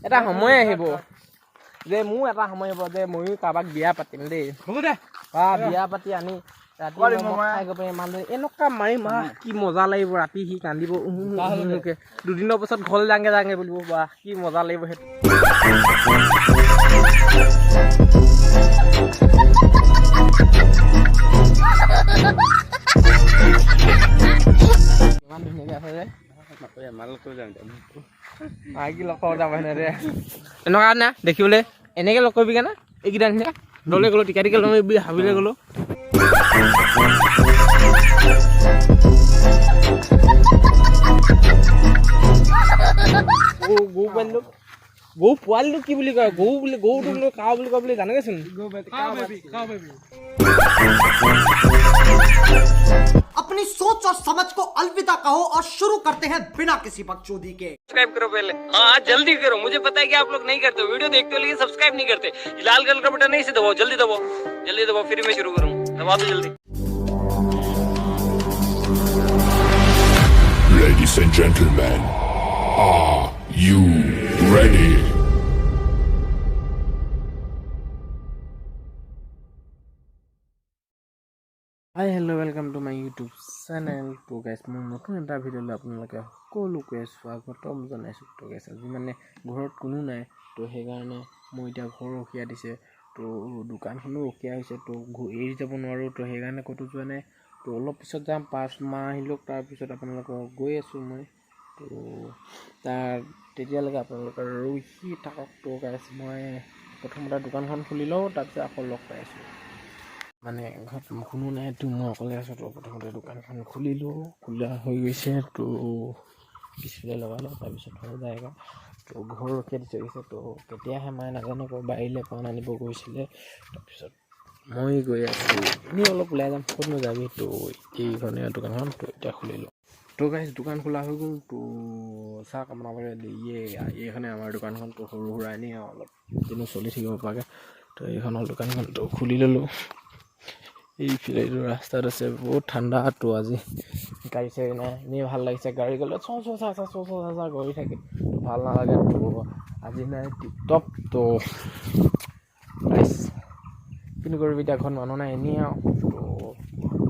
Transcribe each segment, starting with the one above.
এটা সময় আহিব যে মোৰ এটা সময় হ'ব যে ময়ো কাৰোবাক বিয়া পাতিম দেই হ'ব দে বিয়া পাতি আনি ৰাতি খাই গৈ পিনে মানুহ এনেকুৱা মাৰিম কি মজা লাগিব ৰাতি সি কান্দিব দুদিনৰ পাছত ঘৰলৈ যাংগে বুলিব বা কি মজা লাগিব সেইটো ইমান ধুনীয়াকে আছে যে এনেকুৱা না দেখিবলৈ এনেকে লগ কৰিবি না এইকেইটা নিচিনা দলে গ'লো টিকা টিকা লৈ হাবিলে গ'লো গৰু পোৱালিটো কি বুলি কয় গৰুটো কাও বুলি কয় বুলি জানেগেচোন अपनी सोच और समझ को अलविदा कहो और शुरू करते हैं बिना किसी बकचोदी के। सब्सक्राइब करो पहले हाँ जल्दी करो मुझे पता है कि आप लोग नहीं करते वीडियो देखते हो लेकिन सब्सक्राइब नहीं करते लाल कलर का बटन नहीं से दबाओ जल्दी दबाओ फिर मैं शुरू करूँ दबा दो जल्दी Ladies and gentlemen, are you ready? Hi, hello, welcome to my YouTube channel. To guys, মই নতুন এটা ভিডিঅ'লৈ আপোনালোকে সকলোকে স্বাগতম জনাইছোঁ। তো guys, আজি মানে ঘৰত কোনো নাই তো সেইকাৰণে মই এতিয়া ঘৰ ৰখিয়া দিছে তো দোকানখনো ৰখিয়া হৈছে তো এৰি যাব নোৱাৰোঁ তো সেইকাৰণে ক'তো যোৱা নাই তো অলপ পিছত যাম 5 মাহ আহিলোঁ তাৰপিছত আপোনালোকক গৈ আছোঁ মই তো তেতিয়ালৈকে আপোনালোকে ৰখি থাকক তো guys, মই প্ৰথমতে দোকানখন খুলি লওঁ তাৰপিছত আকৌ লগ পাই আছোঁ মানে ঘৰত কোনো নাই তো মই অকলে আছোঁ তো প্ৰথমতে দোকানখন খুলিলোঁ খোলা হৈ গৈছে তো পিছফালে লগালোঁ তাৰপিছত হৈ যায়গা তো ঘৰ ৰখিয়া দি গৈছে তো কেতিয়াহে মায়ে নাজানো বাৰীলৈ পাণ আনিব গৈছিলে তাৰপিছত মই গৈ আছোঁ এনেই অলপ ওলাই যাম ক'তনো যাবি তো এইখনে দোকানখন তো এতিয়া খুলিলোঁ তো গাইজ দোকান খোলা হৈ গ'ল তো চাহ আপোনালোকে এইখনে আমাৰ দোকানখন তো সৰু সুৰা এনেই অলপ যেনে চলি থাকিব পৰাকৈ তো এইখনৰ দোকানখন তো খুলি ল'লোঁ এইফালে ৰাস্তাত আছে বহুত ঠাণ্ডা তো আজি গাড়ী চাড়ী নাই এনেই ভাল লাগিছে গাড়ী গ'লে চা কৰি থাকে ভাল নালাগে তো আজি নাই টিপটপ তো গাইছ কিন্তু কৰিবি এতিয়া ঘৰত মানুহ নাই এনেই আৰু তো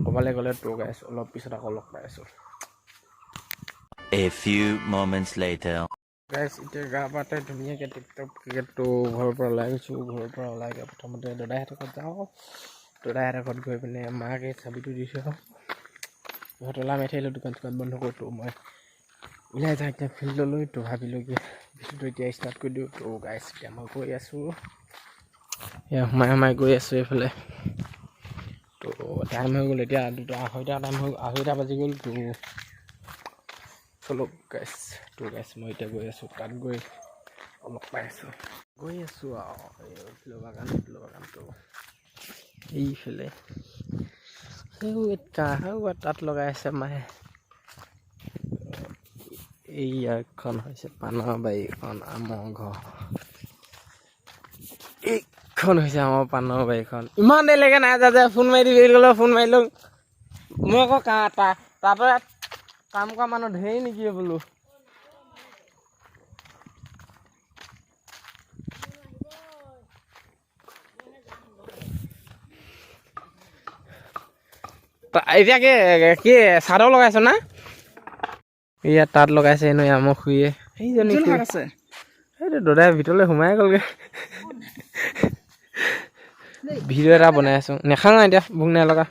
ক'বলৈ গ'লে তো গাইছ অলপ পিছত আকৌ লগ পাই আছোঁ A few moments later. গাইছ এতিয়া গা পাতে ধুনীয়াকৈ টিপটপ ক্ৰিকেটটো ঘৰৰ পৰা ওলাই গৈছোঁ ঘৰৰ পৰা ওলাই গৈ প্ৰথমতে দাদাহঁতৰ ঘৰত যাওঁ দাদাহঁতৰ ঘৰত গৈ পিনে মাকে চাবিটো দিছোঁ ঘৰত ওলা মাৰি থাকিলোঁ দোকান বন্ধ কৰোঁ মই ওলাই যাওঁ এতিয়া ফিল্ডলৈ তো ভাবিলোঁ কি ভিডিঅ'টো এতিয়া ষ্টাৰ্ট কৰি দিওঁ তো গাইছ এতিয়া মই গৈ আছোঁ সোমাই গৈ আছোঁ এইফালে তো টাইম হৈ গ'ল এতিয়া আঢ়ৈটা বাজি গ'ল তো চলো গাইছ মই এতিয়া গৈ আছোঁ তাত গৈ অলপ পাই আছোঁ গৈ আছোঁ আৰু ফুলৰ বাগানটো এইফালে তাত লগাই আছে মায়ে এইখন হৈছে পাণৰ বাৰীখন আমৰ ঘৰ এইখন হৈছে আমাৰ পাণৰ বাৰীখন ইমান দেৰিলৈকে নাই যা ফোন মাৰি দিবি গ'লে ফোন মাৰিলোঁ মই আকৌ তাতে কাম কৰা মানুহ ধেৰ নেকি বোলো এতিয়া কি চাদৰ লগাইছ না ইয়াত তাত লগাইছে এনে আমাক খুৰীয়ে সেইজনী আছে সেইটো দাদাই ভিতৰলৈ সোমাই গ'লগৈ ভিডিঅ' এটা বনাই আছোঁ নেখাং এতিয়া ভোক নাই লগা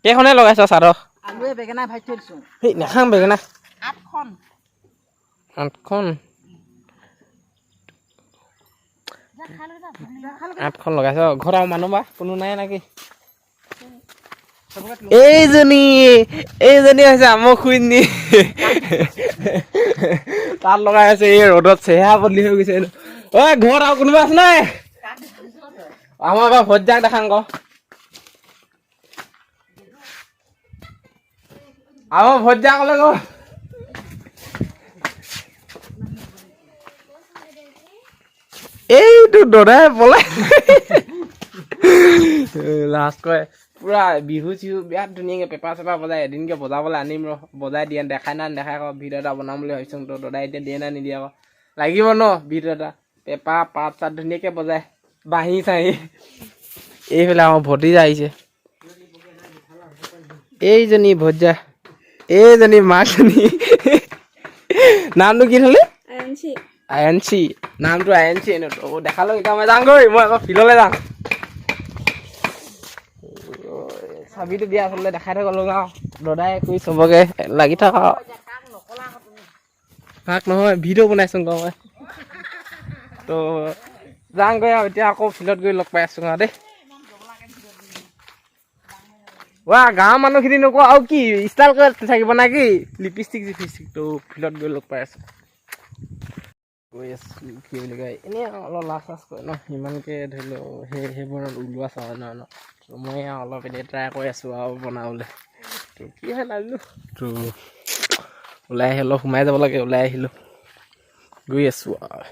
কেইখনে লগাইছ চাদৰ আলুৱে বেঙেনা ভাজি থৈ দিছোঁ সেই নেখাং বেঙেনা 8খন লগাইছ ঘৰত আৰু মানুহ বা কোনো নাই নেকি এইজনী হৈছে আমাৰ খুইনী তাত লগাই আছে এই ৰ'দত চেহেৰা বদলি হৈ গৈছে ঐ ঘৰত আৰু কোনোবা আছে নাই আমাৰ এবাৰ ভোট যাক দেখাং আকৌ ভোট যাক ক'লে ক এইটো দদাই পলাই লাষ্ট কয় পুৰা বিহু চিহু বিৰাট ধুনীয়াকৈ পেপাৰ চেপাৰ বজাই এদিনকৈ বজাবলৈ আনিম বজাই দিয়ে দেখাই নাই নেদেখাই আকৌ ভিডিঅ' এটা বনাম বুলি ভাবিছোঁ তো দাদাই এতিয়া দিয়ে নাই নিদিয়ে আকৌ লাগিব ন বিট এটা পেপা পাত চাত ধুনীয়াকৈ বজাই বাঁহী চাহি এইফালে আমাৰ ভতিজা আহিছে এইজনী ভজা এইজনী মাকজনী নামটো কি থলে আয়ঞ্চি নামটো আয়ঞ্চি দেখালো এতিয়া মই যাওঁগৈ মই আকৌ ফিল্ডলৈ যাওঁ চাবিটো দিয়া আচলতে দেখাই থৈ গ'লো আৰু দদাই কৰি চবকে লাগি থাকা কাক নহয় ভিডিঅ' বনাইছোঁ গৈ মই তো যাওঁগৈ আৰু এতিয়া আকৌ ফিল্ডত গৈ লগ পাই আছোঁ আৰু দেই গাঁৱৰ মানুহখিনি নকওঁ আৰু কি ষ্টাইল কৰি থাকিব না কি লিপষ্টিক চিপষ্টিকটো ফিল্ডত গৈ লগ পাই আছোঁ গৈ আছোঁ কি বুলি কয় এনেই অলপ লাজ চাজ কৰে ন ইমানকৈ ধৰি লওক সেইবোৰত ওলোৱা চাওঁ নহয় ন মই অলপ এনেই ট্ৰাই কৰি আছোঁ আৰু বনাবলৈ তো কি হয় নাজানো তো ওলাই আহি অলপ সোমাই যাব লাগে ওলাই আহিলোঁ গৈ আছোঁ আৰু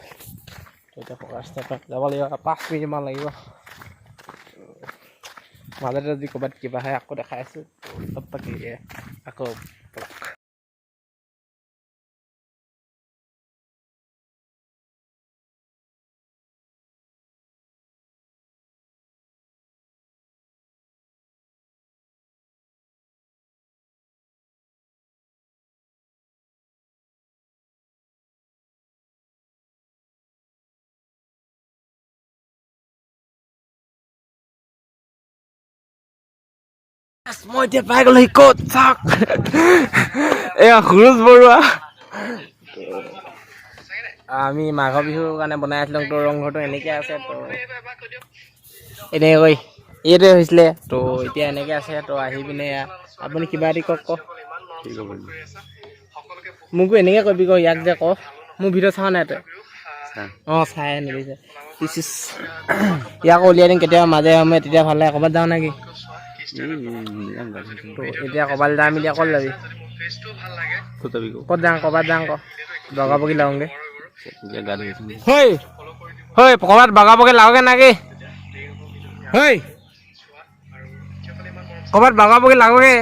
এতিয়া পকা ৰাস্তাত যাব লাগিব 5 মিনিটমান লাগিব মাজতে যদি ক'ৰবাত কিবা হয় আকৌ দেখাই আছোঁ চব পাকি আকৌ মই এতিয়া পাই গ'লো ক'ত চাওক এয়া সুৰুজ বৰুৱা আমি মাঘৰ বিহুৰ কাৰণে বনাই আছিলোঁ তো ৰংঘৰটো এনেকৈ আছে তো এনেকৈ এইটোৱে হৈছিলে তো এতিয়া এনেকৈ আছে তো আহি পিনে আপুনি কিবা এটি কওক মোকো এনেকৈ কবি ক ইয়াক যে ক মোৰ ভিডিঅ' চাওঁ নাই তই অঁ চাই নিদিছে ইয়াক উলিয়াই দিম কেতিয়াবা মাজে সময়ে তেতিয়া ভাল লাগে ক'ৰবাত যাওঁ নেকি এতিয়া ক'ৰবাত যাম এতিয়া ক'ত যাবি ক'ত যাওঁ ক'ৰবাত যাওঁ ক বগা বগী লাওঁগৈ হয় হয় ক'ৰবাত বগা বগী লাওঁগৈ নাকি হয় ক'ৰবাত বগা বগী লাগোগৈ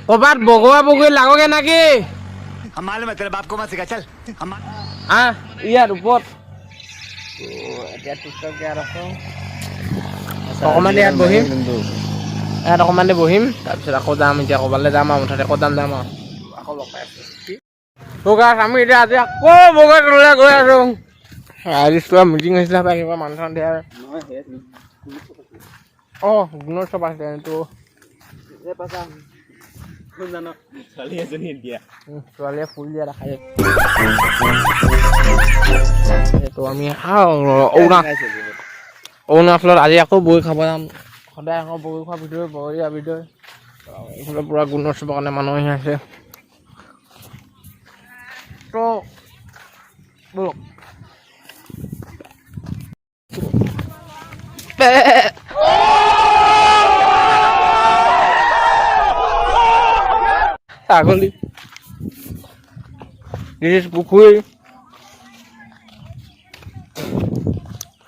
ক'ৰবাত বগোৱা বগী লাগোগৈ নাকি ইয়াত ওপৰত এতিয়া টিকটক ইয়াত আছোঁ অকণমান ইয়াত বহিম ইয়াত অকণমান দেৰি বহিম তাৰপিছত আকৌ যাম এতিয়া ক'ৰবালৈ যাম আৰু মুঠতে ক'ত যাম আৰু আকৌ লগ পাই আছোঁ আমি এতিয়া আজি আকৌ বগোৱালৈ গৈ আছোঁ আজি কিবা মিটিং হৈছিলে বা কিবা মানুহ দিয়াৰ অঁ গুণৰ চব আছে এইটো ছোৱালীয়ে ফুল দিয়া দেখাই এইটো আমি অৰুণাচলত আজি আকৌ বগী খাব যাম সদায় আকৌ বগী খোৱা ভিডিঅ' বগৰীয়া ভিডিঅ' এইফালে পূৰা গুণৰ চবৰ কাৰণে মানুহ আহি আছে তো বলক ছাগলী পুখুৰী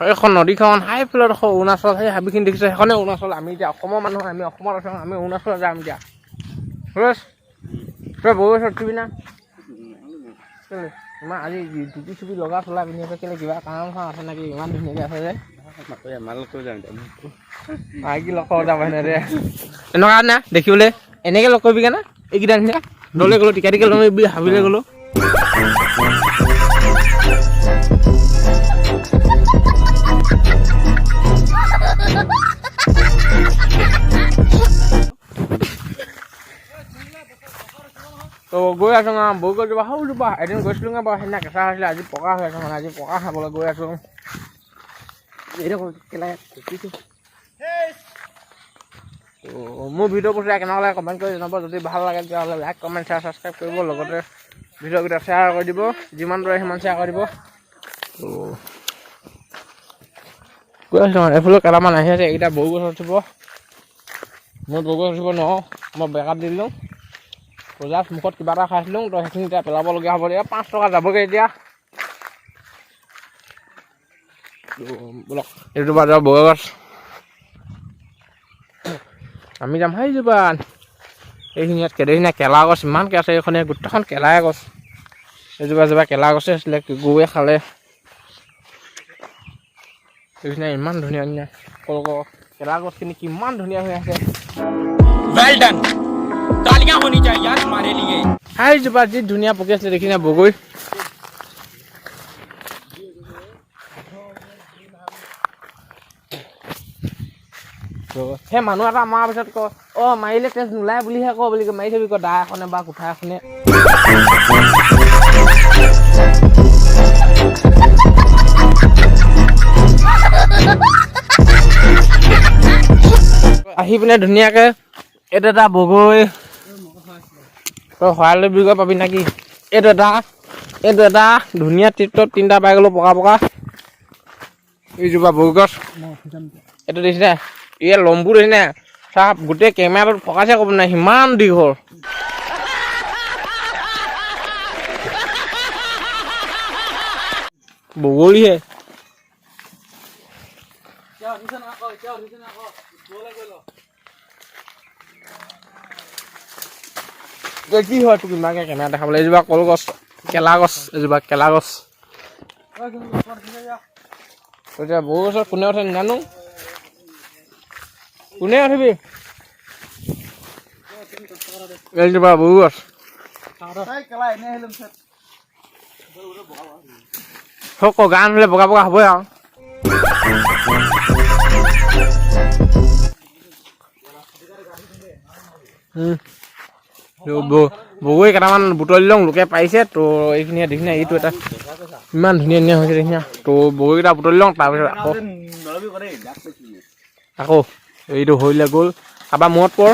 এইখন নদীখন হাইফালত আকৌ অৰুণাচল সেই হাবিখিনি দেখিছোঁ সেইখনে অৰুণাচল আমি এতিয়া অসমৰ মানুহ আমি অসমত আছোঁ আমি অৰুণাচলত যাম এতিয়া তই বগী চটিবি না ইমান আজি টুপি চুপি লগা চলা পিন্ধি আছে কেলৈ কিবা কাম চাম আছে নেকি ইমান ধুনীয়াকৈ আছে যে মাইকী লগ কৰিব যাব সেনে দে এনেকুৱা নে দেখিবলৈ এনেকৈ লগ কৰিবিগৈ না এইকেইটা নিচিনা দলে গ'লোঁ টিকা টিকা ল'ম হাবিলৈ গ'লোঁ তো গৈ আছোঁ বৈ গৈ যোৱা সৰু যোৱা এদিন গৈছিলোঁ বাৰু সেইদিনা কেঁচা হৈছিলে আজি পকা হৈ আছে মানে আজি পকা খাবলৈ গৈ আছোঁ মোৰ ভিডিঅ'বোৰ চাই কেনেকুৱা লাগে কমেণ্ট কৰি জনাব যদি ভাল লাগে তেতিয়াহ'লে লাইক কমেণ্ট শ্বেয়াৰ ছাবস্ক্ৰাইব কৰিব লগতে ভিডিঅ'কেইটা শ্বেয়াৰ কৰি দিব যিমান দৰে সিমান শ্বেয়াৰ কৰি দিব গৈ আছোঁ এইফালে কেইটামান আহি আছে এইকেইটা বগী গছ উঠিব মই বগী গছ উঠিব নোৱাৰোঁ মই বেকআপ দি দিলোঁ জাষ্ট মুখত কিবা এটা খাইছিলোঁ তো সেইখিনি এতিয়া পেলাবলগীয়া হ'ব এতিয়া 5 টকা যাবগৈ এতিয়া বলক এইটো বাদ বগা গছ আমি যাম সেই জোপান এইখিনি ইয়াত কেইদিনীয়া কেলা গছ ইমানকৈ আছে এইখনে গোটেইখন কেলাই গছ এজোপা কেলা গছে আছিলে গৰুৱে খালে ইমান ধুনীয়া ধুনীয়া কেলা গছখিনি কিমান ধুনীয়া হৈ আছে वेल डन तालियां होनी चाहिए यार हमारे लिए সেইজোপা যি ধুনীয়া পকি আছিলে দেখিনা বগৰী সেই মানুহ এটা মৰাৰ পিছত ক মাৰিলে তেজ নোলাই বুলিহে ক বুলি মাৰি থবি ক দা এখনে বা কুঠা এখনে আহি পিনে ধুনীয়াকে এইটো এটা বগৰী তই শৰাইলৈ বুলি কৈ পাবি নেকি এইটো এটা ধুনীয়া টিপটপ তিনিটা পাই গ'লো পকা পকা এইজোপা বগৰী গছ এইটো দেখিছে ইয়াৰ লম্বু দেখিছে চাপ গোটেই কেমেৰাটোত ফকাছে ক'ব নাই সিমান দীঘল বগৰীহে কি হয় তোক ইমানকে কেমেৰা দেখাবলৈ এইজোপা কলগছ কেলা গছ এতিয়া বগৰী গছত কোনে উঠে নাজানো কোনে উঠিবি এইজোপা বগৰী গছ হক গান হ'লে বগা বগা হ'বই আৰু বগৰী কেইটামান বুটলি লওঁ লোকে পাৰিছে তো এইখিনি দেখিনা এইটো এটা ইমান ধুনীয়া ধুনীয়া হৈছে দেখিনা তো বগৰীকেইটা বুটলি লওঁ তাৰপিছত আকৌ এইটো হৈলে গ'ল কাৰোবাৰ মূৰত পৰ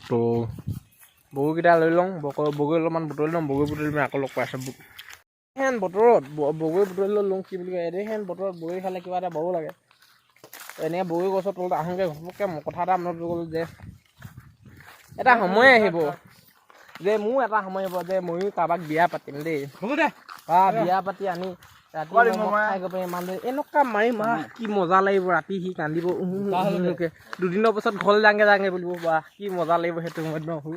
তো বগৰীকেইটা লৈ লওঁ বগৰী অলপমান বুটলি লওঁ বগৰী বুটলি পিনে আকৌ লগ পাইছোঁ সেন বতৰত বগৰী বুটলি লওঁ কি বুলি কয় এনেহেন বতৰত বগৰী খালে কিবা এটা বড়ো লাগে এনেকৈ বগৰী গছৰ তলত আহোঁগৈ ঘপককৈ কথা এটা মনত গ'ল যে এটা সময় আহিব যে মোৰ এটা সময় আহিব যে ময়ো কাৰোবাক বিয়া পাতিম দেই হ'ব দে বিয়া পাতি আনি ৰাতি খাই গৈ পাৰিম ইমান এনেকুৱা মাৰিম কি মজা লাগিব ৰাতি সি কান্দিব দুদিনৰ পাছত ঘৰলৈ যাংগে বুলিব বা কি মজা লাগিব সেইটো সময়ত নহ'ল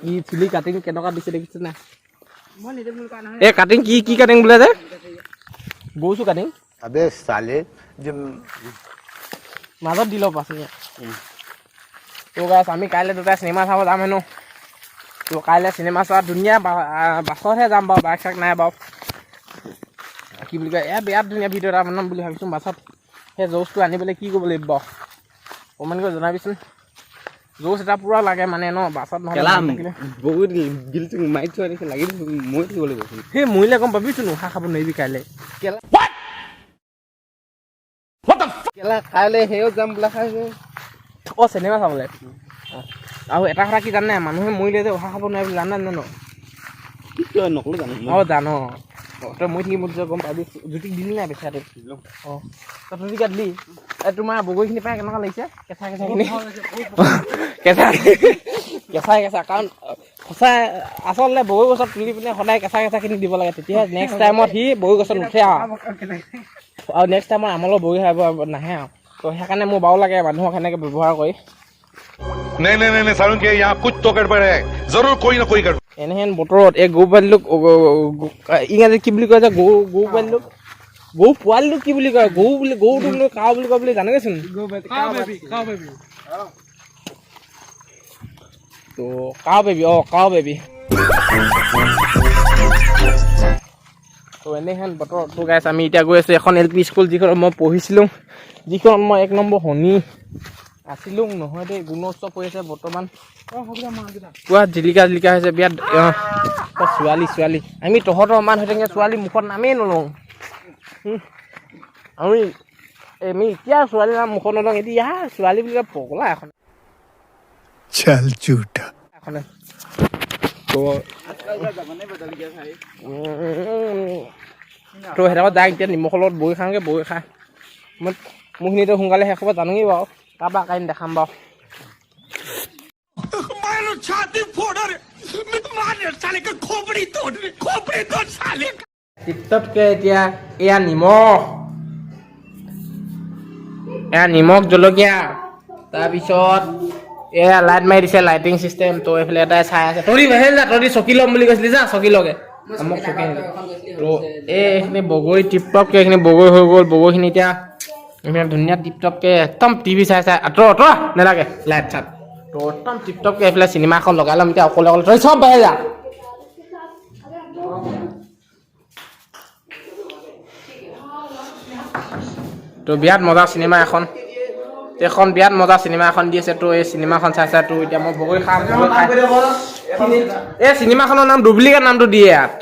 ই চুলি কাটিং কেনেকুৱা দিছে দেখিছে না এই কাটিং কি কাটিং বোলে যে গৈছো কাটিং अबे साले जब মাজত দি লওঁ পাছে তো গাইছ আমি কাইলৈ দুটা চিনেমা চাব যাম হেনো তো কাইলৈ চিনেমা চোৱা ধুনীয়া বাছতহে যাম বাৰু বাইক চাইক নাই বাৰু কি বুলি কয় বিৰাট ধুনীয়া ভিডিঅ' এটা বনাম বুলি ভাবিছোঁ বাছত সেই জোচটো আনিবলৈ কি কৰিব লাগিব কমেণ্ট কৰি জনাবিচোন জোচ এটা পুৰা লাগে মানে ন বাছত সেই মৰিলে গম পাবিচোন উশাহ খাব নোৱাৰিবি কাইলৈ কেলা কাইলৈ সেও যাম বোলা খাইছোঁ চিনেমা চাবলৈ আৰু এটা কথা কি জানে মানুহে মৰিলে যে উশাহ খাব নোৱাৰে বুলি জানে নকলো জানো তই মই থাকিব গম পাবি জ্যোতিক দিলি নাই বেচাটো তই জ্যোতিকা দিলি তোমাৰ বগৰীখিনি পাই কেনেকুৱা লাগিছে কেঁচা কাৰণ সঁচাই আচলতে বগৰী গছত তুলি পিনে সদায় কেঁচাখিনি দিব লাগে তেতিয়াহে নেক্সট টাইমত সি বগৰী গছত নুঠে আৰু নেক্সট টাইমত আমালৈ বগৰী খাব নাহে আৰু তো সেইকাৰণে মোৰ বাৰু লাগে মানুহক সেনেকৈ ব্যৱহাৰ কৰি नहीं सारुण के यहाँ कुछ तो गड़बड़ है जरूर कोई ना कोई गड़बड़ এনেহেন বতৰত এই গৰু পোৱালিটোক ইংৰাজীত কি বুলি কয় যে গৰু পোৱালিটোক গৰু পোৱালিটোক কি বুলি কয় গৰুটো বুলি কাউ বুলি কয় বুলি জানিবচোন তো কাউ বেবী তো এনেহেন বতৰত তো গাইছ আমি এতিয়া গৈ আছোঁ এখন LP স্কুল যিখনত মই পঢ়িছিলোঁ যিখনত মই 1 নম্বৰ শনি আছিলোঁ নহয় দেই গুণোৎসৱ হৈ আছে বৰ্তমান পুৰা জিলিকা হৈছে বিয়াত ছোৱালী আমি তহঁতৰ মান হৈ থাকে ছোৱালী মুখত নামেই নলওঁ আমি এতিয়া ছোৱালী নাম মুখত নলওঁ এতিয়া ছোৱালী বুলি কয় পগলা এখন चल झूठा এখনে তো সেইটাত যাই এতিয়া নিমখৰ লগত বহি খাওঁগৈ বহি খাই মই মোৰখিনিতো সোনকালে শেষ হ'ব জানোগৈ বাৰু কাৰোবাক কাইন দেখাম বাৰু টিপটপকে এতিয়া এয়া নিমখ জলকীয়া তাৰপিছত এয়া লাইট মাৰি দিছে লাইটিং চিষ্টেম তো এইফালে এটাই চাই আছে তৰি বাহিৰ যা তৰি চকী ল'ম বুলি কৈছিলি যা চকী লগে মোক চকী তো এইখিনি বগৰী টিপটপকে এইখিনি বগৰী হৈ গ'ল বগৰীখিনি এতিয়া এইখিনি ধুনীয়া টিপটপকে একদম টিভি চাই আঁতৰ নেলাগে লাইট চাট তো একদম টিপটপকে এইফালে চিনেমা এখন লগাই ল'ম এতিয়া অকলে তই চব বাহিৰ যা তো বিয়াত মজা চিনেমা এখন বিয়াত মজা চিনেমা এখন দি আছে তো এই চিনেমাখন চাইছা তো এতিয়া মই বগৰী খাম এই চিনেমাখনৰ নাম ডুপ্লিকেট নামটো দিয়ে ইয়াত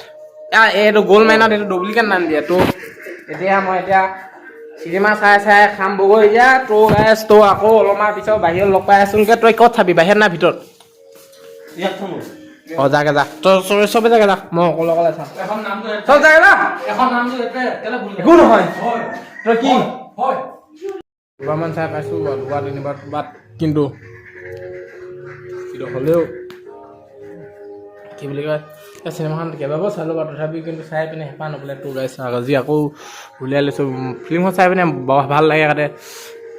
এইটো গ'ল্ড মাইনত এইটো ডুপ্লিকেট নাম দিয়ে তো এতিয়া মই চিনেমা চাই খাম বগৰী এতিয়া তো গাইছ তো আকৌ অলপমান পিছত বাহিৰত লগ পাই আছোঁগে তই ক'ত চাবি বাহিৰত না ভিতৰত যাগে যা তই চবে জাগে যা মই অকলে চাম চব জাগে যা একো নহয় তই কি দুবাৰমান চাই পাইছোঁ দুবাৰ তিনিবাৰ বাট কিন্তু হ'লেও কি বুলি কয় এই চিনেমাখন কেইবাবাৰো চালোঁ বাৰু তথাপি কিন্তু চাই পিনে হেঁপাহ নপৰে তোৰ গাইছে আজি আকৌ উলিয়াই লৈছোঁ ফিল্মখন চাই পিনে ভাল লাগে ইয়াতে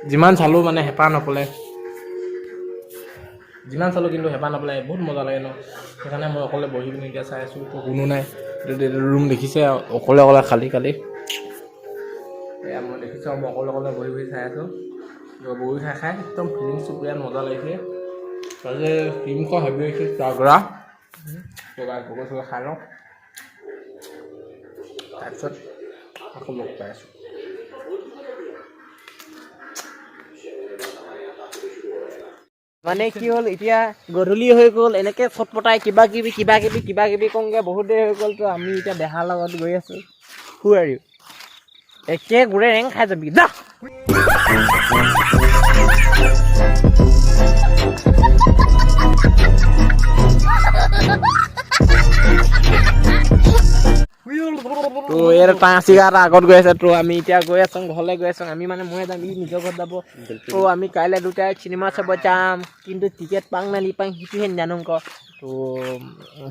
যিমান চালোঁ মানে হেঁপাহ নপৰে কিন্তু হেঁপাহ নপৰে বহুত মজা লাগে ন সেইকাৰণে মই অকলে বহি পিনে এতিয়া চাই আছোঁ তো কোনো নাই ৰুম দেখিছে অকলে খালী এয়া মই দেখিছোঁ মই অকলে বহি চাই আছোঁ বহি খাই একদম ফিলিংছটো বিৰাট মজা লাগিছে আজি ফিল্মখন ভাবি আহিছোঁ তাগৰা বগৰী চগৰী খাই লওঁ তাৰপিছত আকৌ লগ পাই আছোঁ মানে কি হ'ল এতিয়া গধূলি হৈ গ'ল এনেকৈ ফটফটাই কিবা কিবি কওঁগে বহুত দেৰি হৈ গ'ল তো আমি এতিয়া দেহাৰ লগত গৈ আছোঁ হু আৰ ইউ একে গোৰে ৰেং খাই যাবি যা তো ইয়াৰ টাঁচিগা এটা আগত গৈ আছে তো আমি এতিয়া গৈ আছোঁ ঘৰলৈ গৈ আছোঁ আমি মানে মই যাম ই নিজৰ ঘৰত যাব তো আমি কাইলৈ দুটাই চিনেমা চাব যাম কিন্তু টিকেট পাং না নিপাং সেইটোহে জানো ক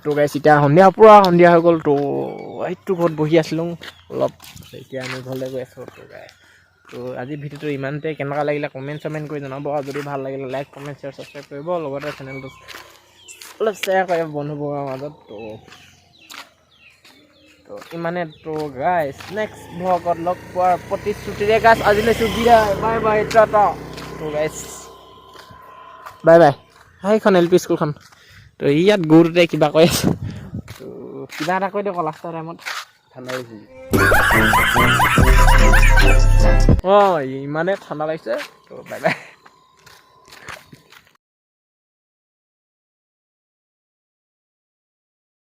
তো গাইছ এতিয়া পুৰা সন্ধিয়া হৈ গ'ল তো সেইটো ঘৰত বহি আছিলোঁ অলপ এতিয়া আমি ঘৰলৈ গৈ আছোঁ তো গাই তো আজি ভিডিঅ'টো ইমানতে কেনেকুৱা লাগিলে কমেণ্ট কৰি জনাব আৰু যদি ভাল লাগিলে লাইক কমেণ্ট শ্বেয়াৰ ছাবস্ক্ৰাইব কৰিব লগতে চেনেলটো অলপ শ্বেয়াৰ কৰিব বন্ধুবোৰৰ মাজত তো ইমানে তো গাইছ নেক্সট ভ্লগত লগ পোৱাৰ প্ৰতিশ্ৰুতিৰে গাইছ আজি লৈছোঁ বিদায় বাই টাটা তো গাইছ বাই সেইখন LP স্কুলখন তো ইয়াত গৰুতে কিবা কৈ আছে তো কিবা এটা কৈ দিয়ক লাষ্টৰ টাইমত ঠাণ্ডা লাগিছে ইমানে ঠাণ্ডা লাগিছে তো বাই